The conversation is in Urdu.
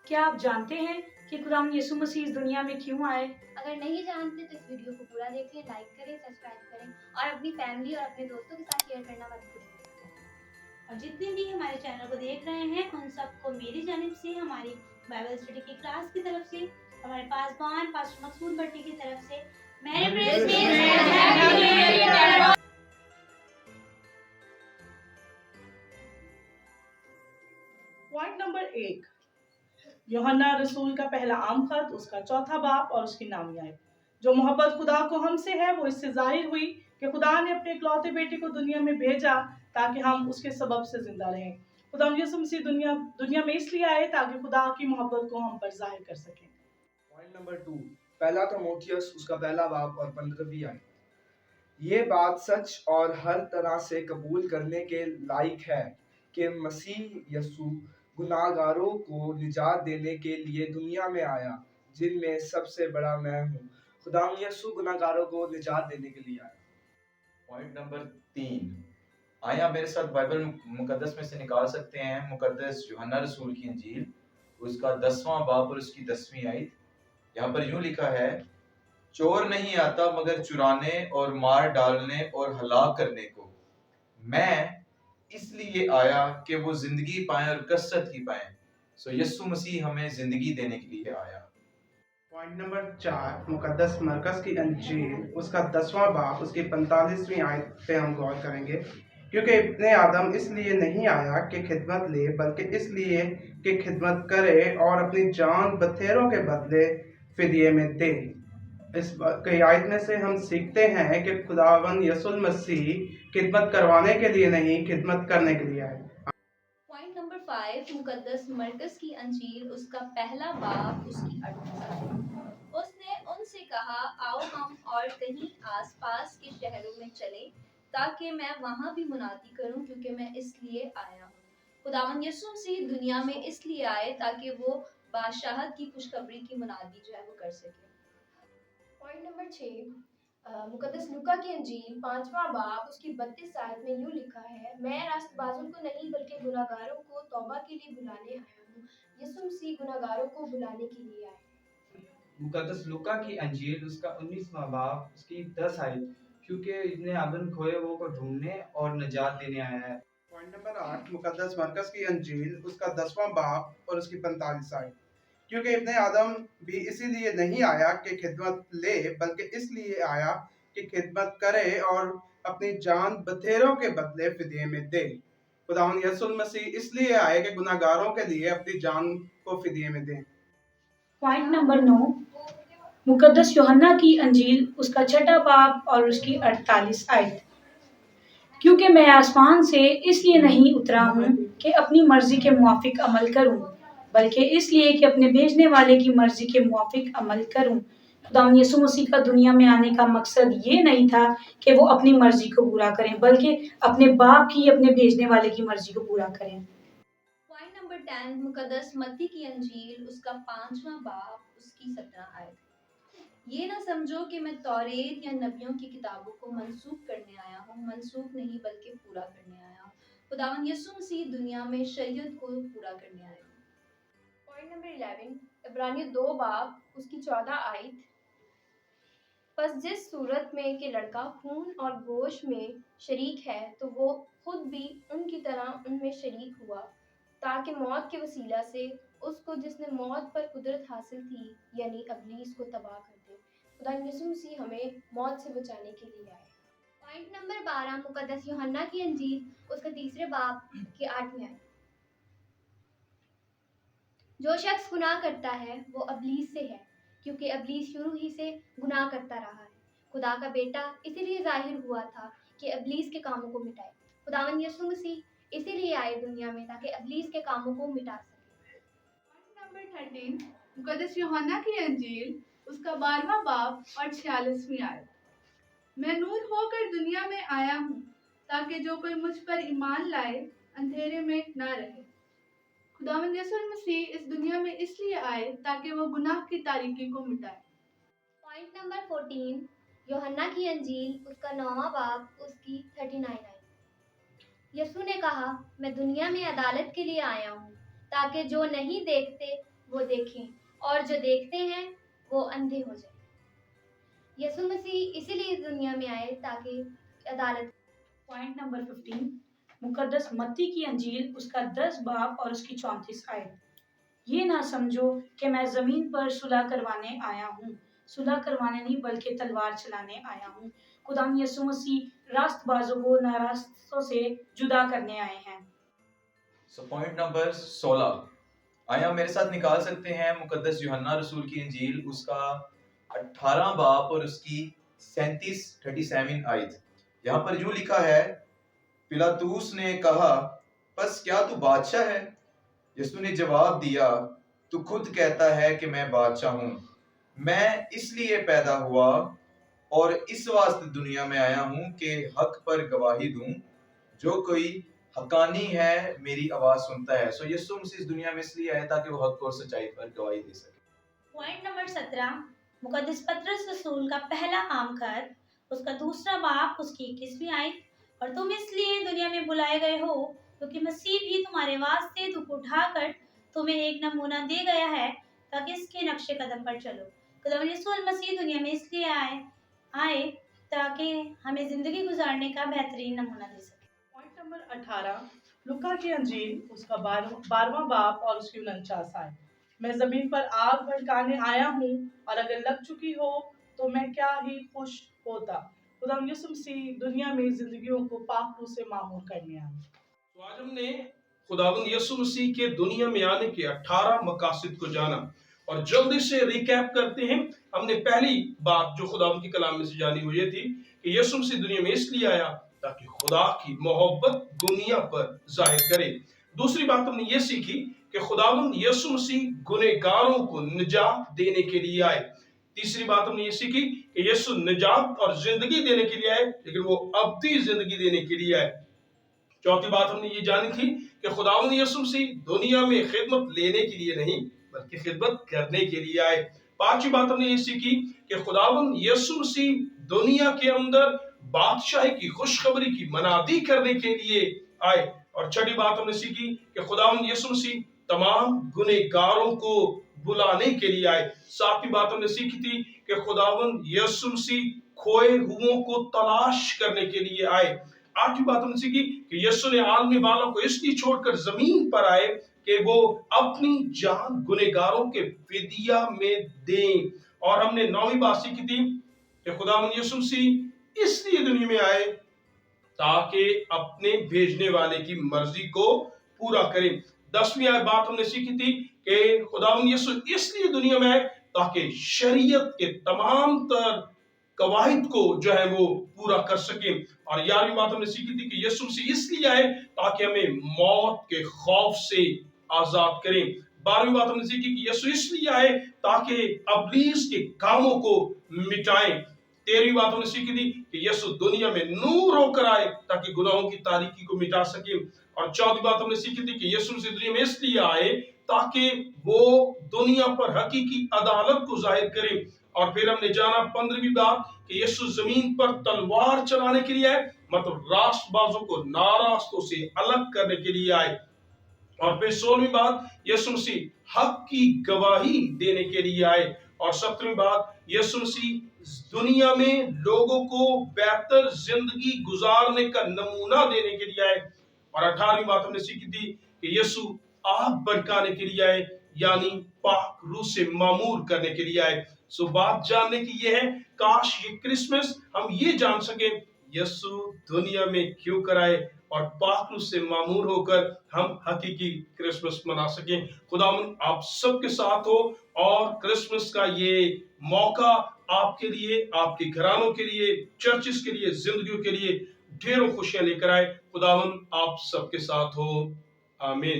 کیا آپ جانتے ہیں کہ خداوند یسوع مسیح اس دنیا میں کیوں آئے؟ اگر نہیں جانتے تو اس ویڈیو کو پورا دیکھیں، لائک کریں، سبسکرائب کریں اور اپنی فیملی اور اپنے دوستوں کے ساتھ شیئر کرنا مت بھولیں۔ اور جتنے بھی ہمارے چینل کو دیکھ رہے ہیں ان سب کو میری جانب سے، ہماری بائبل اسٹڈی کی کلاس کی طرف سے، ہمارے پاسبان پاسٹر مقصود بٹی کی طرف سے میری پوائنٹ نمبر 1، یوحنا رسول کا پہلا عام خط، اس کا چوتھا باب اور اس کی نامیات۔ جو محبت خدا کو ہم سے ہے وہ اس سے ظاہر ہوئی کہ خدا نے اپنے اکلوتے بیٹے کو دنیا میں بھیجا تاکہ ہم اس کے سبب سے زندہ رہیں۔ خدا یسوع مسیح دنیا میں اس لیے آئے تاکہ خدا کی محبت کو ہم پر ظاہر کر سکیں۔ پوائنٹ نمبر 2، پہلا تیموتھیوس اس کا پہلا باب اور 15ویں آیت۔ یہ بات سچ اور ہر طرح سے قبول کرنے کے لائق ہے کہ مسیح یسوع گناہگاروں کو نجات دینے کے لیے دنیا میں آیا، جن میں سب سے بڑا میں ہوں۔ خدا یسوع گناہگاروں کو نجات دینے کے لیے آیا۔ پوائنٹ نمبر 3، آیا میرے ساتھ بائبل مقدس میں سے نکال سکتے ہیں مقدس یوحنا رسول کی انجیل، اس کا 10واں باب اور اس کی 10ویں آیت۔ یہاں پر یوں لکھا ہے، چور نہیں آتا مگر چرانے اور مار ڈالنے اور ہلاک کرنے کو، میں اس لیے آیا کہ وہ زندگی پائیں اور کثرت ہی پائیں۔ سو یسوع مسیح ہمیں زندگی دینے کے لیے آیا۔ پوائنٹ نمبر 4، مقدس مرکز کی انجیل اس کا 10واں باب اس کی 45ویں آیت پہ ہم غور کریں گے، کیونکہ ابن آدم اس لیے نہیں آیا کہ خدمت لے بلکہ اس لیے کہ خدمت کرے اور اپنی جان بتھیروں کے بدلے فدیے میں دے۔ اس کی آیت میں سے ہم سیکھتے ہیں کہ خداوند یسوع المسیح خدمت کروانے کے لیے نہیں، خدمت کرنے کے لیے آئے۔ پوائنٹ نمبر 5، مقدس مرکز کی انجیل اس کا پہلا باب اس کی 38 آیت۔ اس نے ان سے کہا، آؤ ہم اور کہیں آس پاس کے شہروں میں چلیں تاکہ میں وہاں بھی منادی کروں، کیونکہ میں اس لیے آیا ہوں۔ خداوند یسوع مسیح دنیا میں اس لیے آئے تاکہ وہ بادشاہت کی خوشخبری کی منادی جو ہے وہ کر سکے۔ پوائنٹ نمبر 6، مقدس لوکا کی انجیل 5واں باب اس کی 32 آیت میں یوں لکھا ہے، میں راست بازوں کو نہیں بلکہ گناہگاروں کو توبہ کے لیے بلانے آیا ہوں۔ یسوع مسیح گناہگاروں کو بلانے کے لیے آئے۔ مقدس لوکا کی انجیل اس کا 19واں باب اس کی 10 آیت، کیونکہ ابن آدم کھوئے وہ کو ڈھونڈنے اور نجات دینے آیا ہے۔ پوائنٹ نمبر 8، مقدس مرکز کی انجیل اس کا 10واں باب اور اس کی 45 آیت، کیونکہ ابن آدم بھی اسی لیے نہیں آیا کہ خدمت لے بلکہ اس لیے آیا کہ خدمت کرے اور اپنی جان بتھیروں کے بدلے فدیے میں دے۔ خداوند یسوع المسیح اس لیے آئے کہ گناہگاروں کے لیے اپنی جان کو فدیے میں دیں۔ پوائنٹ نمبر 9، مقدس یوحنا کی انجیل اس کا 6واں باب اور اس کی 48 آیت۔ کیونکہ میں آسمان سے اس لیے نہیں اترا ہوں کہ اپنی مرضی کے موافق عمل کروں، بلکہ اس لیے کہ اپنے بھیجنے والے کی مرضی کے موافق عمل کروں۔ خداوند یسوع مسیح کا دنیا میں آنے کا مقصد یہ نہیں تھا کہ وہ اپنی مرضی کو پورا کریں، بلکہ اپنے باپ کی، اپنے بھیجنے والے کی مرضی کو پورا کریں۔ پوائنٹ نمبر 10، مقدس متی کی انجیل اس کا 5واں باب اس کی 17 آیت۔ یہ نہ سمجھو کہ میں توریت یا نبیوں کی کتابوں کو منسوخ کرنے آیا ہوں، منسوخ نہیں بلکہ پورا کرنے آیا ہوں۔ خداوند یسوع مسیح دنیا میں شریعت کو پورا کرنے آیا ہوں۔ پوائنٹ نمبر 11، عبرانیوں 2 باب اس کی 14 آیت۔ پس جس صورت میں کہ لڑکا خون اور گوشت میں شریک ہے تو وہ خود بھی ان کی طرح ان میں شریک ہوا، تاکہ موت کے وسیلہ سے اس کو جس نے موت پر قدرت حاصل تھی یعنی ابلیس کو تباہ کر دے۔ خدا یسوع مسیح ہمیں موت سے بچانے کے لیے آئے۔ پوائنٹ نمبر 12، مقدس یوحنا کی انجیل اس کا 3 باب کی 8ویں آیت۔ جو شخص گناہ کرتا ہے وہ ابلیس سے ہے، کیونکہ ابلیس شروع ہی سے گناہ کرتا رہا ہے۔ خدا کا بیٹا اسی لیے ظاہر ہوا تھا کہ ابلیس کے کاموں کو مٹائے۔ خداوند یسوع مسیح اسی لیے آئے دنیا میں تاکہ ابلیس کے کاموں کو مٹا سکے۔ پوائنٹ نمبر 13، مقدس یوحنا کی انجیل اس کا 12واں باب اور 46ویں آیت۔ میں نور ہو کر دنیا میں آیا ہوں تاکہ جو کوئی مجھ پر ایمان لائے اندھیرے میں نہ رہے۔ خداوند یسوع المسیح اس دنیا میں اس لیے آئے تاکہ وہ گناہ کی تاریکی کو مٹائے۔ پوائنٹ نمبر 14، یوحنا کی انجیل اس کا 9واں باب اس کی 39 آیت۔ یسوع نے کہا، میں دنیا میں عدالت کے لیے آیا ہوں تاکہ جو نہیں دیکھتے وہ دیکھیں اور جو دیکھتے ہیں وہ اندھے ہو جائیں۔ یسوع مسیح اسی لیے اس دنیا میں آئے تاکہ عدالت۔ پوائنٹ نمبر 15 مقدس متی کی انجیل اس کا 10 باب اور اس کی 34 آیت۔ یہ نہ سمجھو کہ میں زمین پر صلح کروانے آیا ہوں، صلح کروانے نہیں بلکہ تلوار چلانے آیا ہوں۔ خدا یسوع مسیح راست بازوں کو ناراستوں سے جدا کرنے آئے ہیں۔ پوائنٹ نمبر 16 آیا میرے ساتھ نکال سکتے ہیں مقدس یوحنا رسول کی انجیل اس کا 18 باب اور اس کی 37 آیت۔ یہاں پر یوں لکھا ہے، پلاطوس نے کہا پس کیا تو بادشاہ ہے؟ یسوع نے جواب دیا، تو خود کہتا ہے کہ میں بادشاہ ہوں۔ میں اس لیے پیدا ہوا اور اس واسطے دنیا میں آیا ہوں کہ حق پر گواہی دوں۔ جو کوئی حقانی ہے میری آواز سنتا ہے۔ سو یسوع مسیح اس دنیا میں اس لیے آئے تاکہ وہ حق اور سچائی پر گواہی دے سکے۔ پوائنٹ نمبر 17 مقدس پطرس رسول کا پہلا عام خط اس کا 2 باب اس کی 21 آیت۔ اور تم اس لیے دنیا میں بلائے گئے ہو کیونکہ مسیح بھی تمہارے واسطے دکھ اٹھا کر تمہیں ایک نمونہ دے گیا ہے تاکہ اس کے نقش قدم پر چلو۔ خدا یسوع المسیح دنیا میں اس لیے آئے تاکہ ہمیں زندگی گزارنے کا بہترین نمونہ دے سکے۔ پوائنٹ نمبر 18 لوکا کی انجیل اس کا 12واں باب اور اس کی 49 آیت۔ میں زمین پر آگ بھڑکانے آیا ہوں اور اگر لگ چکی ہو تو میں کیا ہی خوش ہوتا۔ خدا یسوع مسیح دنیا میں زندگیوں کو پاک روح سے معمور کرنے آئے۔ تو آج ہم نے خداوند یسوع مسیح کے دنیا میں آنے کے 18 مقاصد کو جانا، اور جلدی سے ریکیپ کرتے ہیں۔ ہم نے پہلی بات جو خداوند کی کلام میں سے جانی وہ یہ تھی کہ یسوع مسیح دنیا میں اس لیے آیا تاکہ خدا کی محبت دنیا پر ظاہر کرے۔ دوسری بات ہم نے یہ سیکھی کہ خداوند یسوع مسیح گنہگاروں کو نجات دینے کے لیے آئے۔ تیسری بات ہم نے یہ سیکھی کہ یسوع نجات اور زندگی دینے کے لیے آئے، لیکن وہ ابدی زندگی دینے کے لیے آئے۔ چوتھی بات ہم نے یہ جانی تھی کہ خداوند یسوع مسیح دنیا میں خدمت لینے کے لیے نہیں بلکہ خدمت کرنے کے لیے آئے۔ پانچویں بات ہم نے یہ سیکھی کہ خداوند یسوع مسیح دنیا کے اندر بادشاہی کی خوشخبری کی منادی کرنے کے لیے آئے۔ اور چھٹی بات ہم نے سیکھی کہ خداوند یسوع مسیح تمام گنہگاروں کو بلانے کے لیے آئے۔ ساتویں بات ہم نے سیکھی تھی کہ خداوند یسوع مسیح کھوئے ہوئوں کو تلاش کرنے کے لیے آئے۔ آٹھویں بات ہم نے سیکھی کہ یسوع نے عالم والوں کو اس لیے چھوڑ کر زمین پر آئے کہ وہ اپنی جان گنہگاروں کے فدیہ میں دیں۔ اور ہم نے 9ویں بات سیکھی تھی کہ خداوند یسوع مسیح اس لیے دنیا میں آئے تاکہ اپنے بھیجنے والے کی مرضی کو پورا کرے۔ 10ویں بات ہم نے سیکھی تھی کہ خداوند یسوع اس لیے دنیا میں آئے تاکہ شریعت کے تمام تر قواعد کو جو ہے وہ پورا کر سکے۔ اور 11ویں بات ہم نے سیکھی تھی کہ یسوع مسیح اس لیے آئے تاکہ ہمیں موت کے خوف سے آزاد کریں۔ 12ویں بات ہم نے سیکھی کہ یسوع اس لیے آئے تاکہ ابلیس کے کاموں کو مٹائیں۔ 13ویں بات ہم نے سیکھی تھی کہ یسوع دنیا میں نور ہو کر آئے تاکہ گناہوں کی تاریکی کو مٹا سکے۔ اور 14ویں بات ہم نے سیکھی تھی کہ یسوع مسیح دنیا میں اس لیے آئے تاکہ وہ دنیا پر حقیقی عدالت کو ظاہر کرے۔ اور پھر ہم نے جانا 15ویں بات کہ یسوع زمین پر تلوار چلانے کے لیے آئے، مطلب راست بازوں کو ناراستوں سے الگ کرنے کے لیے آئے۔ اور پھر 16ویں بات یسوع مسیح حق کی گواہی دینے کے لیے آئے۔ اور 17ویں بات یسوع مسیح دنیا میں لوگوں کو بہتر زندگی گزارنے کا نمونہ دینے کے لیے آئے۔ اور 18ویں بات ہم نے سیکھی تھی کہ یسوع آگ بھڑکانے کے لیے آئے، یعنی پاک روح سے معمور کرنے کے لیے آئے۔ سو بات جاننے کی یہ ہے، کاش یہ کرسمس ہم یہ جان سکیں یسوع دنیا میں کیوں کر آئے اور پاک روح سے معمور ہو کر ہم حقیقی کرسمس منا سکیں۔ خداوند آپ سب کے ساتھ ہو اور کرسمس کا یہ موقع آپ کے لیے، آپ کے گھرانوں کے لیے، چرچز کے لیے، زندگیوں کے لیے ڈھیروں خوشیاں لے کر آئے۔ خداوند آپ سب کے ساتھ ہو، آمین۔